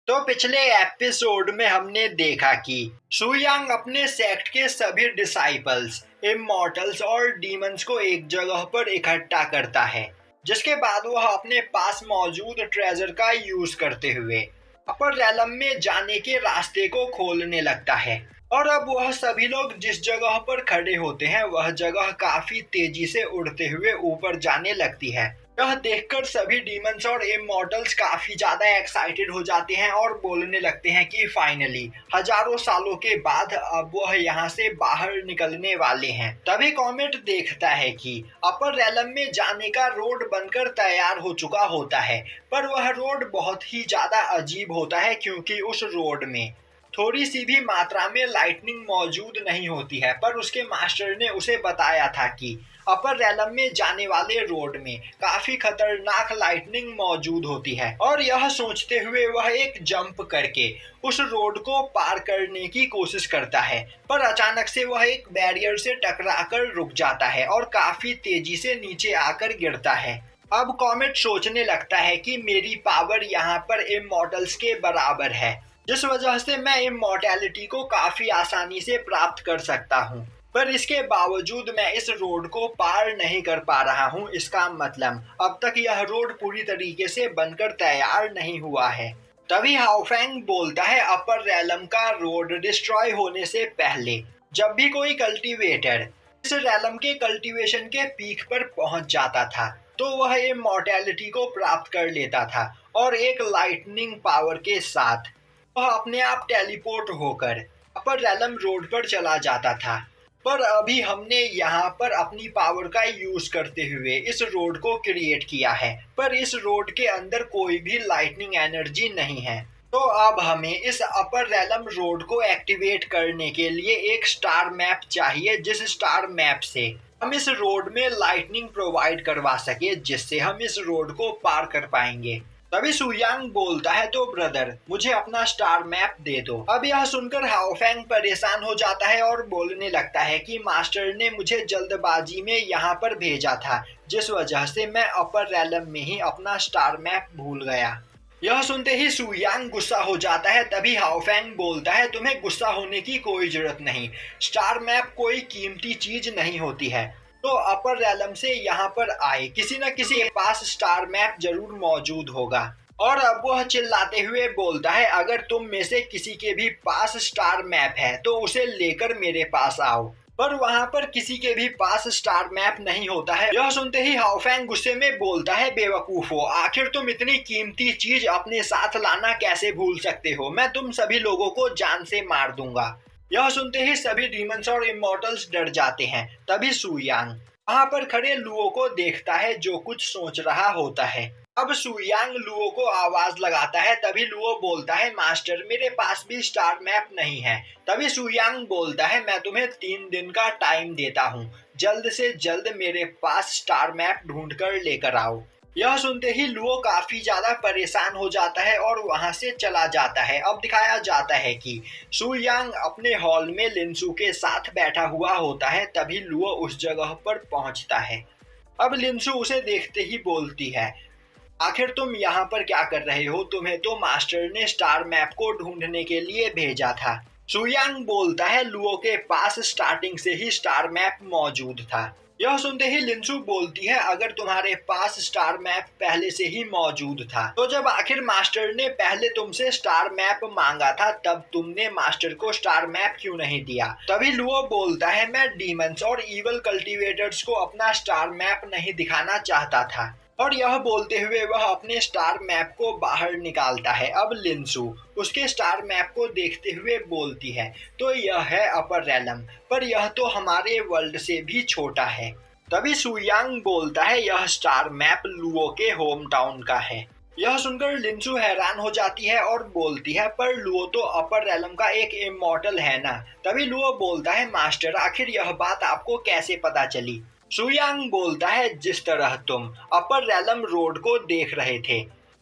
तो पिछले एपिसोड में हमने देखा कि सुयांग अपने सेक्ट के सभी डिसाइपल्स, इमॉर्टल्स और डीमंस को एक जगह पर इकट्ठा करता है, जिसके बाद वह अपने पास मौजूद ट्रेजर का यूज करते हुए अपर रेलम में जाने के रास्ते को खोलने लगता है। और अब वह सभी लोग जिस जगह पर खड़े होते हैं वह जगह काफी तेजी से उड़ते हुए ऊपर जाने लगती है। यह देखकर सभी डीमंस और इमॉर्टल्स काफी ज्यादा एक्साइटेड हो जाते हैं और बोलने लगते हैं कि फाइनली हजारों सालों के बाद अब वह यहाँ से बाहर निकलने वाले हैं। तभी कॉमेट देखता है कि अपर रेलम में जाने का रोड बनकर तैयार हो चुका होता है, पर वह रोड बहुत ही ज्यादा अजीब होता है क्योंकि उस रोड में थोड़ी सी भी मात्रा में लाइटनिंग मौजूद नहीं होती है। पर उसके मास्टर ने उसे बताया था कि अपर रेलम में जाने वाले रोड में काफी खतरनाक लाइटनिंग मौजूद होती है। और यह सोचते हुए वह एक जंप करके उस रोड को पार करने की कोशिश करता है, पर अचानक से वह एक बैरियर से टकराकर रुक जाता है और काफी तेजी से नीचे आकर गिरता है। अब कॉमेट सोचने लगता है कि मेरी पावर यहाँ पर इमॉर्टल्स के बराबर है, जिस वजह से मैं इमॉर्टैलिटी को काफी आसानी से प्राप्त कर सकता हूँ, पर इसके बावजूद मैं इस रोड को पार नहीं कर पा रहा हूँ। इसका मतलब अब तक यह रोड पूरी तरीके से बनकर तैयार नहीं हुआ है। तभी हाओफैंग बोलता है, अपर रेलम का रोड डिस्ट्रॉय होने से पहले जब भी कोई कल्टीवेटर इस रेलम के कल्टीवेशन के पीक पर पहुंच जाता था तो वह इमॉर्टैलिटी को प्राप्त कर लेता था और एक लाइटनिंग पावर के साथ वह अपने आप टेलीपोर्ट होकर अपर रेलम रोड पर चला जाता था। पर अभी हमने यहाँ पर अपनी पावर का यूज करते हुए इस रोड को क्रिएट किया है, पर इस रोड के अंदर कोई भी लाइटनिंग एनर्जी नहीं है। तो अब हमें इस अपर रेलम रोड को एक्टिवेट करने के लिए एक स्टार मैप चाहिए, जिस स्टार मैप से हम इस रोड में लाइटनिंग प्रोवाइड करवा सके, जिससे हम इस रोड को पार कर पाएंगे। तभी सुयांग बोलता है, तो ब्रदर मुझे अपना स्टार मैप दे दो। अब यह सुनकर हाओफैंग परेशान हो जाता है और बोलने लगता है कि मास्टर ने मुझे जल्दबाजी में यहाँ पर भेजा था, जिस वजह से मैं अपर रेलम में ही अपना स्टार मैप भूल गया। यह सुनते ही सुयांग गुस्सा हो जाता है। तभी हाओफैंग बोलता है, तुम्हें गुस्सा होने की कोई जरूरत नहीं, स्टार मैप कोई कीमती चीज नहीं होती है। तो अपर रेलम से यहाँ पर आए किसी न किसी के पास स्टार मैप जरूर मौजूद होगा। और अब वह चिल्लाते हुए बोलता है, अगर तुम में से किसी के भी पास स्टार मैप है तो उसे लेकर मेरे पास आओ। पर वहाँ पर किसी के भी पास स्टार मैप नहीं होता है। यह सुनते ही हाओफैंग गुस्से में बोलता है, बेवकूफो, आखिर तुम इतनी कीमती चीज अपने साथ लाना कैसे भूल सकते हो? मैं तुम सभी लोगों को जान से मार दूंगा। यह सुनते ही सभी डीमंस और इमॉर्टल्स डर जाते हैं। तभी सुयांग वहां पर खड़े लुओ को देखता है जो कुछ सोच रहा होता है। अब सुयांग लुओ को आवाज लगाता है। तभी लुओ बोलता है, मास्टर मेरे पास भी स्टार मैप नहीं है। तभी सुयांग बोलता है, मैं तुम्हें 3 दिन का टाइम देता हूँ, जल्द से जल्द मेरे पास स्टार मैप ढूंढ कर लेकर आओ। यह सुनते ही लुओ काफी ज्यादा परेशान हो जाता है और वहां से चला जाता है। अब दिखाया जाता है कि सुयांग अपने हॉल में लिंसू के साथ बैठा हुआ होता है। तभी लुओ उस जगह पर पहुंचता है। अब लिंसू उसे देखते ही बोलती है, आखिर तुम यहाँ पर क्या कर रहे हो? तुम्हें तो मास्टर ने स्टार मैप को ढूंढने के लिए भेजा था। सुयांग बोलता है, लुओ के पास स्टार्टिंग से ही स्टार मैप मौजूद था। यह सुनते ही लिंसू बोलती है, अगर तुम्हारे पास स्टार मैप पहले से ही मौजूद था तो जब आखिर मास्टर ने पहले तुमसे स्टार मैप मांगा था तब तुमने मास्टर को स्टार मैप क्यों नहीं दिया? तभी लुओ बोलता है, मैं डीमंस और इवल कल्टीवेटर्स को अपना स्टार मैप नहीं दिखाना चाहता था। और यह बोलते हुए वह अपने स्टार मैप को बाहर निकालता है। अब लिंसू उसके स्टार मैप को देखते हुए बोलती है, तो यह है अपर रेलम, पर यह तो हमारे वर्ल्ड से भी छोटा है। तभी सुयांग बोलता है, यह स्टार मैप लुओ के होम टाउन का है। यह सुनकर लिंसू हैरान हो जाती है और बोलती है, पर लुओ तो अपर रेलम का एक इमॉर्टल है ना? तभी लुओ बोलता है, मास्टर आखिर यह बात आपको कैसे पता चली? सुयांग बोलता है, जिस तरह तुम अपर रेलम रोड को देख रहे थे,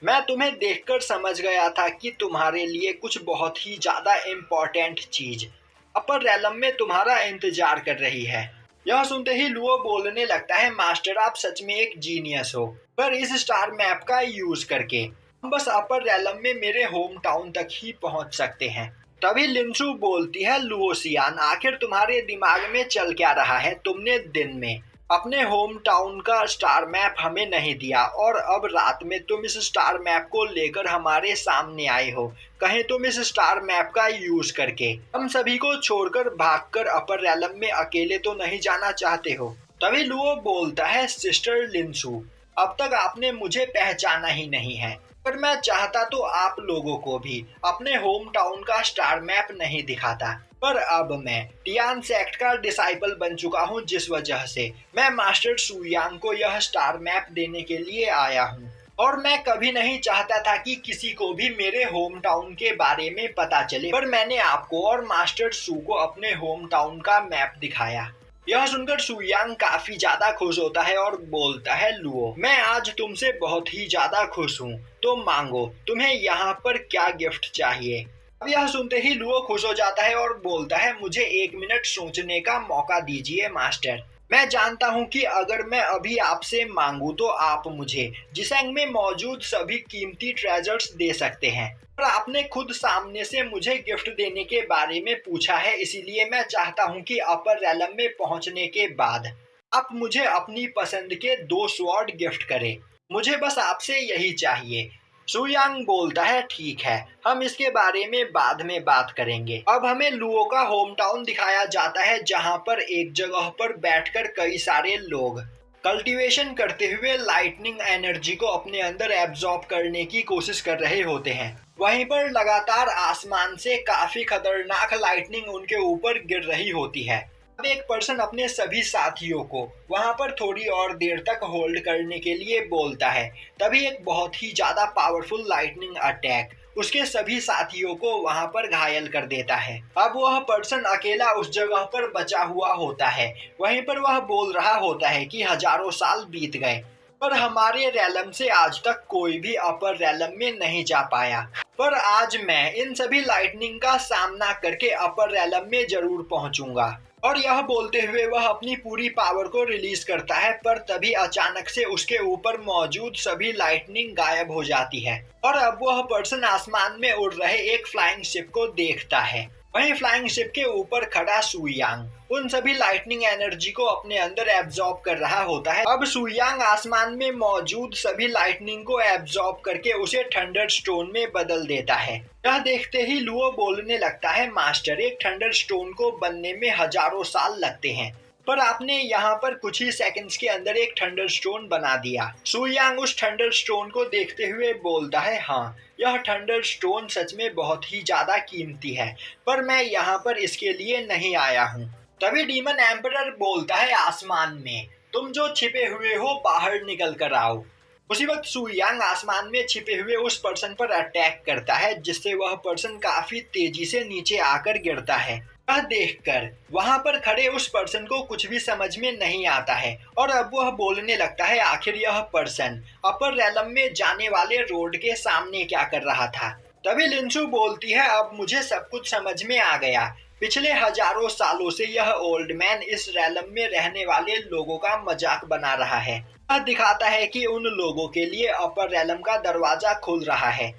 मैं तुम्हें देखकर समझ गया था कि तुम्हारे लिए कुछ बहुत ही ज्यादा इम्पोर्टेंट चीज अपर रेलम में तुम्हारा इंतजार कर रही है। यह सुनते ही लुओ बोलने लगता है, मास्टर आप सच में एक जीनियस हो, पर इस स्टार मैप का यूज करके हम बस अपर रैलम में मेरे होम टाउन तक ही पहुंच सकते हैं। तभी लिंसू बोलती है, लुओसियान आखिर तुम्हारे दिमाग में चल क्या रहा है? तुमने दिन में अपने होम टाउन का स्टार मैप हमें नहीं दिया और अब रात में तुम इस स्टार मैप को लेकर हमारे सामने आए हो। कहीं तुम इस स्टार मैप का यूज करके हम सभी को छोड़कर भागकर अपर रैलम में अकेले तो नहीं जाना चाहते हो? तभी लुओ बोलता है, सिस्टर लिंसू अब तक आपने मुझे पहचाना ही नहीं है, पर मैं चाहता तो आप लोगों को भी अपने होम टाउन का स्टार मैप नहीं दिखाता, पर अब मैं टियान सेक्ट का डिसाइपल बन चुका हूँ, जिस वजह से मैं मास्टर सुयांग को यह स्टार मैप देने के लिए आया हूँ। और मैं कभी नहीं चाहता था कि किसी को भी मेरे होम टाउन के बारे में पता चले, पर मैंने आपको और मास्टर सू को अपने होम टाउन का मैप दिखाया। यह सुनकर सुयांग काफी ज्यादा खुश होता है और बोलता है, लुओ मैं आज तुमसे बहुत ही ज्यादा खुश हूँ, तो मांगो तुम्हें यहाँ पर क्या गिफ्ट चाहिए। अब यह सुनते ही लुओ खुश हो जाता है और बोलता है, मुझे 1 मिनट सोचने का मौका दीजिए मास्टर। मैं जानता हूँ कि अगर मैं अभी आपसे मांगू तो आप मुझे जिसेंग में मौजूद सभी कीमती ट्रेजर्स दे सकते हैं, पर आपने खुद सामने से मुझे गिफ्ट देने के बारे में पूछा है, इसीलिए मैं चाहता हूँ कि अपर रैलम में पहुँचने के बाद आप मुझे अपनी पसंद के 2 स्वॉर्ड गिफ्ट करें। मुझे बस आपसे यही चाहिए। सुयांग बोलता है, ठीक है, हम इसके बारे में बाद में बात करेंगे। अब हमें लुओ का होम टाउन दिखाया जाता है, जहाँ पर एक जगह पर बैठकर कई सारे लोग कल्टीवेशन करते हुए लाइटनिंग एनर्जी को अपने अंदर एब्जॉर्ब करने की कोशिश कर रहे होते हैं। वहीं पर लगातार आसमान से काफी खतरनाक लाइटनिंग उनके ऊपर गिर रही होती है। अब एक पर्सन अपने सभी साथियों को वहां पर थोड़ी और देर तक होल्ड करने के लिए बोलता है। तभी एक बहुत ही ज्यादा पावरफुल लाइटनिंग अटैक उसके सभी साथियों को वहां पर घायल कर देता है। अब वह पर्सन अकेला उस जगह पर बचा हुआ होता है। वहीं पर वह बोल रहा होता है कि हजारों साल बीत गए, पर हमारे रैलम से आज तक कोई भी अपर रैलम में नहीं जा पाया, पर आज मैं इन सभी लाइटनिंग का सामना करके अपर रैलम में जरूर पहुंचूंगा। और यह बोलते हुए वह अपनी पूरी पावर को रिलीज करता है, पर तभी अचानक से उसके ऊपर मौजूद सभी लाइटनिंग गायब हो जाती है और अब वह पर्सन आसमान में उड़ रहे एक फ्लाइंग शिप को देखता है। वहीं फ्लाइंग शिप के ऊपर खड़ा सुयांग उन सभी लाइटनिंग एनर्जी को अपने अंदर एब्जॉर्ब कर रहा होता है। अब सुयांग आसमान में मौजूद सभी लाइटनिंग को एब्जॉर्ब करके उसे थंडर स्टोन में बदल देता है। यह देखते ही लुओ बोलने लगता है, मास्टर एक थंडर स्टोन को बनने में हजारों साल लगते हैं, पर आपने यहाँ पर कुछ ही सेकंड्स के अंदर एक थंडर स्टोन बना दिया। सुयांग उस थंडर स्टोन को देखते हुए बोलता है, हाँ यह थंडर स्टोन सच में बहुत ही ज्यादा कीमती है, पर मैं यहाँ पर इसके लिए नहीं आया हूँ। तभी डीमन एम्परर बोलता है, आसमान में तुम जो छिपे हुए हो बाहर निकल कर आओ। उसी वक्त सुयांग आसमान में छिपे हुए उस पर्सन पर अटैक करता है, जिससे वह पर्सन काफी तेजी से नीचे आकर गिरता है। यह देखकर वहां पर खड़े उस पर्सन को कुछ भी समझ में नहीं आता है और अब वह बोलने लगता है, आखिर यह पर्सन अपर रैलम में जाने वाले रोड के सामने क्या कर रहा था। तभी लिंसू बोलती है, अब मुझे सब कुछ समझ में आ गया। पिछले हजारों सालों से यह ओल्ड मैन इस रैलम में रहने वाले लोगों का मजाक बना रहा है। यह दिखाता है कि उन लोगों के लिए अपर रैलम का दरवाजा खुल रहा है,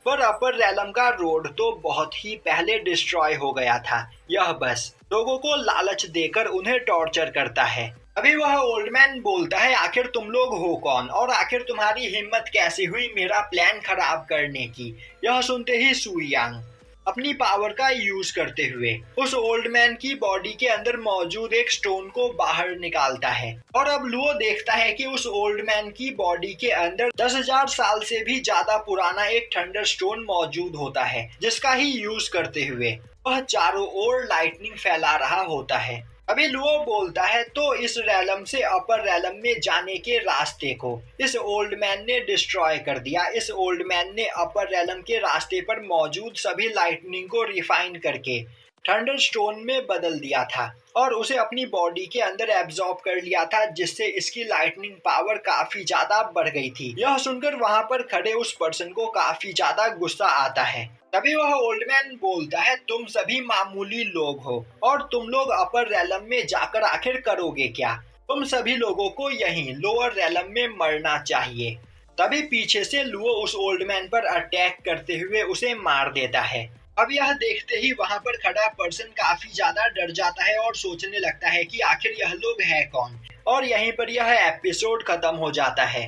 पर अपर रैलम का रोड तो बहुत ही पहले डिस्ट्रॉय हो गया था। यह बस लोगों को लालच देकर उन्हें टॉर्चर करता है। अभी वह ओल्ड मैन बोलता है, आखिर तुम लोग हो कौन और आखिर तुम्हारी हिम्मत कैसे हुई मेरा प्लान खराब करने की। यह सुनते ही सुयांग अपनी पावर का यूज करते हुए उस ओल्ड मैन की बॉडी के अंदर मौजूद एक स्टोन को बाहर निकालता है और अब लुओ देखता है कि उस ओल्ड मैन की बॉडी के अंदर 10,000 साल से भी ज्यादा पुराना एक थंडर स्टोन मौजूद होता है, जिसका ही यूज करते हुए वह चारों ओर लाइटनिंग फैला रहा होता है। अभी लुओ बोलता है, तो इस रैलम से अपर रैलम में जाने के रास्ते को इस ओल्ड मैन ने डिस्ट्रॉय कर दिया। इस ओल्ड मैन ने अपर रैलम के रास्ते पर मौजूद सभी लाइटनिंग को रिफाइन करके थंडर स्टोन में बदल दिया था और उसे अपनी बॉडी के अंदर एब्जॉर्ब कर लिया था, जिससे इसकी लाइटनिंग पावर काफी ज्यादा बढ़ गई थी। यह सुनकर वहां पर खड़े उस पर्सन को काफी ज्यादा गुस्सा आता है। तभी वह ओल्ड मैन बोलता है, तुम सभी मामूली लोग हो और तुम लोग अपर रैलम में जाकर आखिर करोगे क्या? तुम सभी लोगों को यहीं लोअर रैलम में मरना चाहिए। तभी पीछे से लुओ उस ओल्ड मैन पर अटैक करते हुए उसे मार देता है। अब यह देखते ही वहां पर खड़ा पर्सन काफी ज्यादा डर जाता है और सोचने लगता है कि आखिर यह लोग है कौन, और यहीं पर यह एपिसोड खत्म हो जाता है।